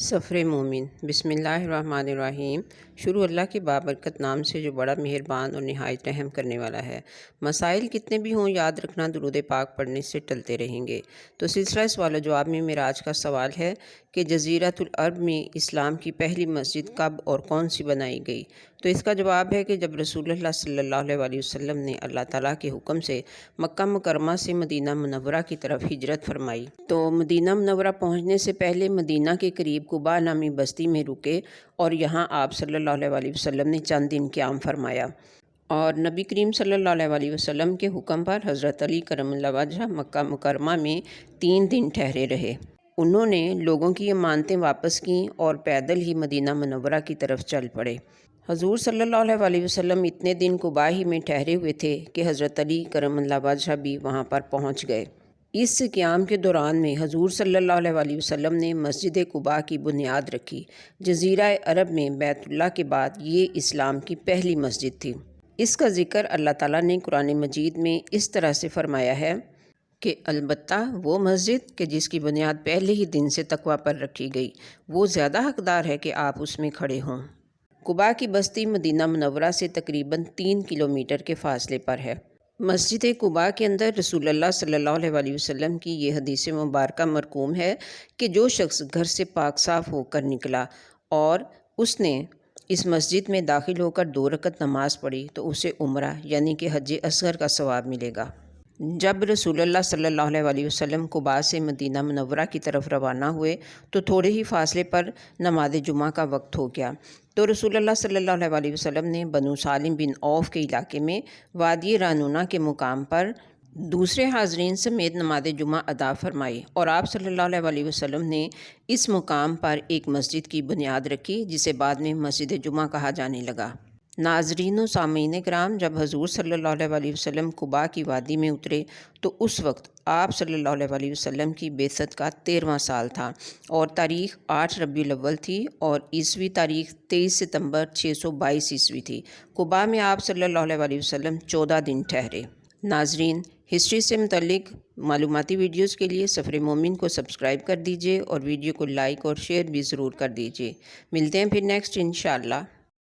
سفر مومن بسم اللہ الرحمن الرحیم۔ شروع اللہ کے بابرکت نام سے جو بڑا مہربان اور نہایت رحم کرنے والا ہے۔ مسائل کتنے بھی ہوں یاد رکھنا درود پاک پڑھنے سے ٹلتے رہیں گے۔ تو سلسلہ سوال و جواب میں معراج کا سوال ہے کہ جزیرۃ العرب میں اسلام کی پہلی مسجد کب اور کون سی بنائی گئی؟ تو اس کا جواب ہے کہ جب رسول اللہ صلی اللہ علیہ وسلم نے اللہ تعالیٰ کے حکم سے مکہ مکرمہ سے مدینہ منورہ کی طرف ہجرت فرمائی تو مدینہ منورہ پہنچنے سے پہلے مدینہ کے قریب قباء نامی بستی میں رکے اور یہاں آپ صلی اللہ علیہ وسلم نے چند دن قیام فرمایا، اور نبی کریم صلی اللہ علیہ وسلم کے حکم پر حضرت علی کرم اللہ وجہہ مکہ مکرمہ میں 3 دن ٹھہرے رہے۔ انہوں نے لوگوں کی امانتیں واپس کیں اور پیدل ہی مدینہ منورہ کی طرف چل پڑے۔ حضور صلی اللہ علیہ وسلم اتنے دن قباء ہی میں ٹھہرے ہوئے تھے کہ حضرت علی کرم اللہ وجہہ بھی وہاں پر پہنچ گئے۔ اس قیام کے دوران میں حضور صلی اللہ علیہ وسلم نے مسجد قباء کی بنیاد رکھی۔ جزیرہ عرب میں بیت اللہ کے بعد یہ اسلام کی پہلی مسجد تھی۔ اس کا ذکر اللہ تعالیٰ نے قرآن مجید میں اس طرح سے فرمایا ہے کہ البتہ وہ مسجد کہ جس کی بنیاد پہلے ہی دن سے تقوی پر رکھی گئی، وہ زیادہ حقدار ہے کہ آپ اس میں کھڑے ہوں۔ قباء کی بستی مدینہ منورہ سے تقریباً 3 کلومیٹر کے فاصلے پر ہے۔ مسجد قباء کے اندر رسول اللہ صلی اللہ علیہ وسلم کی یہ حدیث مبارکہ مرقوم ہے کہ جو شخص گھر سے پاک صاف ہو کر نکلا اور اس نے اس مسجد میں داخل ہو کر 2 رکعت نماز پڑھی تو اسے عمرہ یعنی کہ حج اصغر کا ثواب ملے گا۔ جب رسول اللہ صلی اللہ علیہ وسلم قباء سے مدینہ منورہ کی طرف روانہ ہوئے تو تھوڑے ہی فاصلے پر نماز جمعہ کا وقت ہو گیا، تو رسول اللہ صلی اللہ علیہ وسلم نے بنو سالم بن عوف کے علاقے میں وادی رانونہ کے مقام پر دوسرے حاضرین سمیت نماز جمعہ ادا فرمائی، اور آپ صلی اللہ علیہ وسلم نے اس مقام پر ایک مسجد کی بنیاد رکھی جسے بعد میں مسجد جمعہ کہا جانے لگا۔ ناظرین و سامعین کرام، جب حضور صلی اللہ علیہ وسلم قباء کی وادی میں اترے تو اس وقت آپ صلی اللہ علیہ وسلم کی بعثت کا 13واں سال تھا، اور تاریخ 8 ربیع الاول تھی اور عیسوی تاریخ 23 ستمبر 622 عیسوی تھی۔ قباء میں آپ صلی اللہ علیہ وسلم 14 دن ٹھہرے۔ ناظرین، ہسٹری سے متعلق معلوماتی ویڈیوز کے لیے سفر مومن کو سبسکرائب کر دیجئے اور ویڈیو کو لائک اور شیئر بھی ضرور کر دیجئے۔ ملتے ہیں پھر نیکسٹ انشاءاللہ۔